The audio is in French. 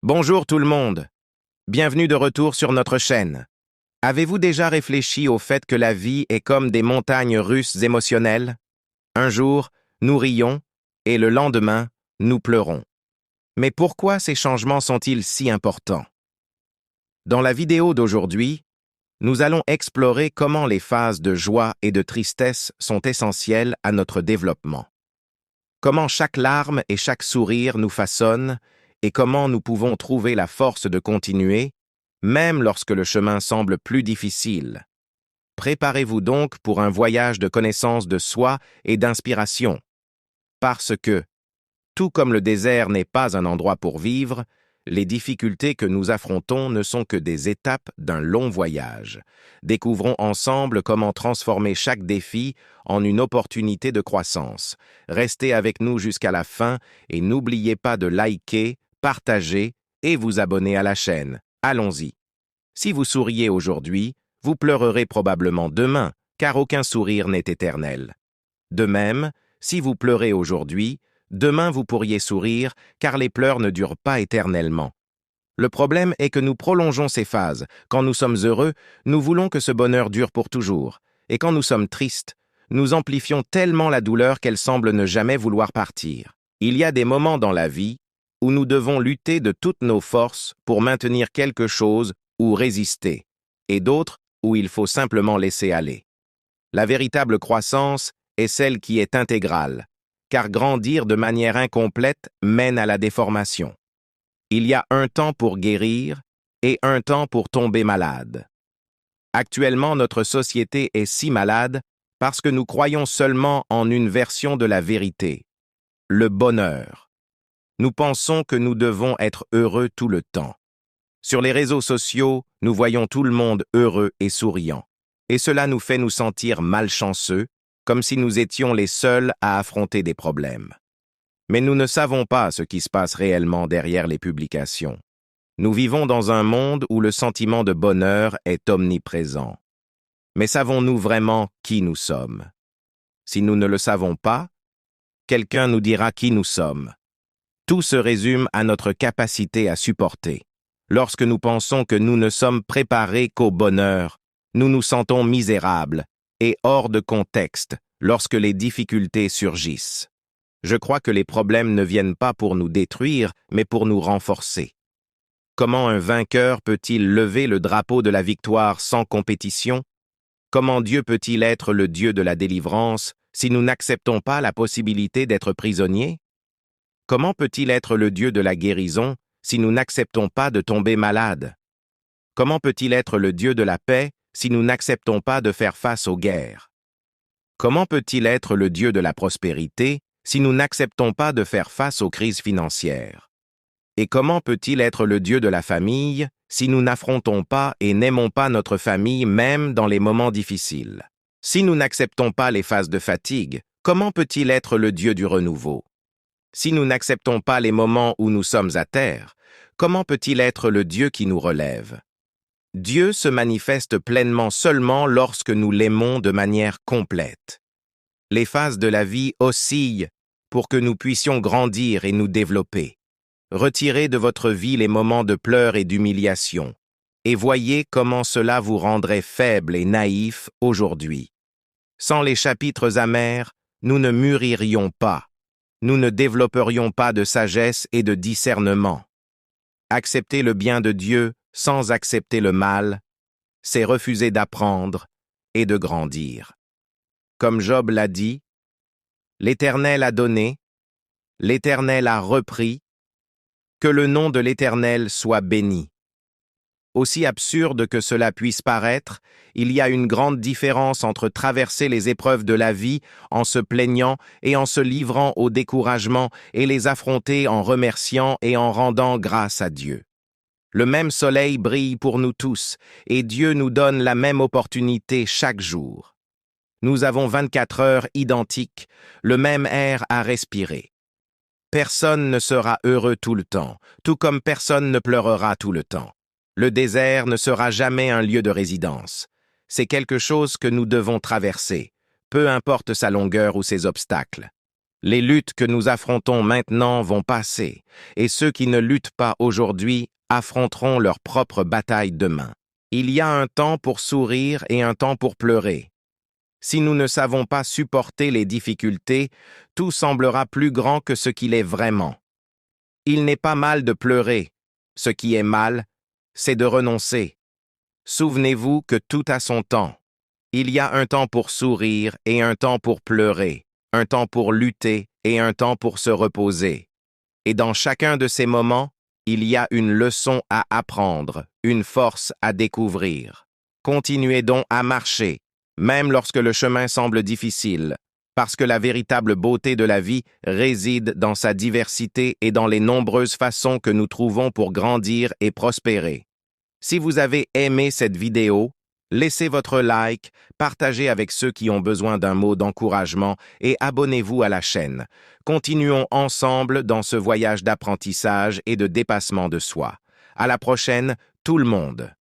Bonjour tout le monde. Bienvenue de retour sur notre chaîne. Avez-vous déjà réfléchi au fait que la vie est comme des montagnes russes émotionnelles? Un jour, nous rions et le lendemain, nous pleurons. Mais pourquoi ces changements sont-ils si importants? Dans la vidéo d'aujourd'hui, nous allons explorer comment les phases de joie et de tristesse sont essentielles à notre développement. Comment chaque larme et chaque sourire nous façonnent et comment nous pouvons trouver la force de continuer, même lorsque le chemin semble plus difficile. Préparez-vous donc pour un voyage de connaissance de soi et d'inspiration. Parce que, tout comme le désert n'est pas un endroit pour vivre, les difficultés que nous affrontons ne sont que des étapes d'un long voyage. Découvrons ensemble comment transformer chaque défi en une opportunité de croissance. Restez avec nous jusqu'à la fin et n'oubliez pas de liker, partager et vous abonner à la chaîne. Allons-y. Si vous souriez aujourd'hui, vous pleurerez probablement demain, car aucun sourire n'est éternel. De même, si vous pleurez aujourd'hui, demain vous pourriez sourire, car les pleurs ne durent pas éternellement. Le problème est que nous prolongeons ces phases. Quand nous sommes heureux, nous voulons que ce bonheur dure pour toujours. Et quand nous sommes tristes, nous amplifions tellement la douleur qu'elle semble ne jamais vouloir partir. Il y a des moments dans la vie où nous devons lutter de toutes nos forces pour maintenir quelque chose ou résister, et d'autres où il faut simplement laisser aller. La véritable croissance est celle qui est intégrale, car grandir de manière incomplète mène à la déformation. Il y a un temps pour guérir et un temps pour tomber malade. Actuellement, notre société est si malade parce que nous croyons seulement en une version de la vérité, le bonheur. Nous pensons que nous devons être heureux tout le temps. Sur les réseaux sociaux, nous voyons tout le monde heureux et souriant. Et cela nous fait nous sentir malchanceux, comme si nous étions les seuls à affronter des problèmes. Mais nous ne savons pas ce qui se passe réellement derrière les publications. Nous vivons dans un monde où le sentiment de bonheur est omniprésent. Mais savons-nous vraiment qui nous sommes? Si nous ne le savons pas, quelqu'un nous dira qui nous sommes. Tout se résume à notre capacité à supporter. Lorsque nous pensons que nous ne sommes préparés qu'au bonheur, nous nous sentons misérables et hors de contexte lorsque les difficultés surgissent. Je crois que les problèmes ne viennent pas pour nous détruire, mais pour nous renforcer. Comment un vainqueur peut-il lever le drapeau de la victoire sans compétition? Comment Dieu peut-il être le Dieu de la délivrance si nous n'acceptons pas la possibilité d'être prisonniers? Comment peut-il être le Dieu de la guérison si nous n'acceptons pas de tomber malades? Comment peut-il être le Dieu de la paix si nous n'acceptons pas de faire face aux guerres? Comment peut-il être le Dieu de la prospérité si nous n'acceptons pas de faire face aux crises financières? Et comment peut-il être le Dieu de la famille si nous n'affrontons pas et n'aimons pas notre famille même dans les moments difficiles? Si nous n'acceptons pas les phases de fatigue, comment peut-il être le Dieu du renouveau? Si nous n'acceptons pas les moments où nous sommes à terre, comment peut-il être le Dieu qui nous relève? Dieu se manifeste pleinement seulement lorsque nous l'aimons de manière complète. Les phases de la vie oscillent pour que nous puissions grandir et nous développer. Retirez de votre vie les moments de pleurs et d'humiliation, et voyez comment cela vous rendrait faible et naïf aujourd'hui. Sans les chapitres amers, nous ne mûririons pas. Nous ne développerions pas de sagesse et de discernement. Accepter le bien de Dieu sans accepter le mal, c'est refuser d'apprendre et de grandir. Comme Job l'a dit, l'Éternel a donné, l'Éternel a repris, que le nom de l'Éternel soit béni. Aussi absurde que cela puisse paraître, il y a une grande différence entre traverser les épreuves de la vie en se plaignant et en se livrant au découragement et les affronter en remerciant et en rendant grâce à Dieu. Le même soleil brille pour nous tous et Dieu nous donne la même opportunité chaque jour. Nous avons 24 heures identiques, le même air à respirer. Personne ne sera heureux tout le temps, tout comme personne ne pleurera tout le temps. Le désert ne sera jamais un lieu de résidence. C'est quelque chose que nous devons traverser, peu importe sa longueur ou ses obstacles. Les luttes que nous affrontons maintenant vont passer, et ceux qui ne luttent pas aujourd'hui affronteront leur propre bataille demain. Il y a un temps pour sourire et un temps pour pleurer. Si nous ne savons pas supporter les difficultés, tout semblera plus grand que ce qu'il est vraiment. Il n'est pas mal de pleurer. Ce qui est mal, c'est de renoncer. Souvenez-vous que tout a son temps. Il y a un temps pour sourire et un temps pour pleurer, un temps pour lutter et un temps pour se reposer. Et dans chacun de ces moments, il y a une leçon à apprendre, une force à découvrir. Continuez donc à marcher, même lorsque le chemin semble difficile, parce que la véritable beauté de la vie réside dans sa diversité et dans les nombreuses façons que nous trouvons pour grandir et prospérer. Si vous avez aimé cette vidéo, laissez votre like, partagez avec ceux qui ont besoin d'un mot d'encouragement et abonnez-vous à la chaîne. Continuons ensemble dans ce voyage d'apprentissage et de dépassement de soi. À la prochaine, tout le monde!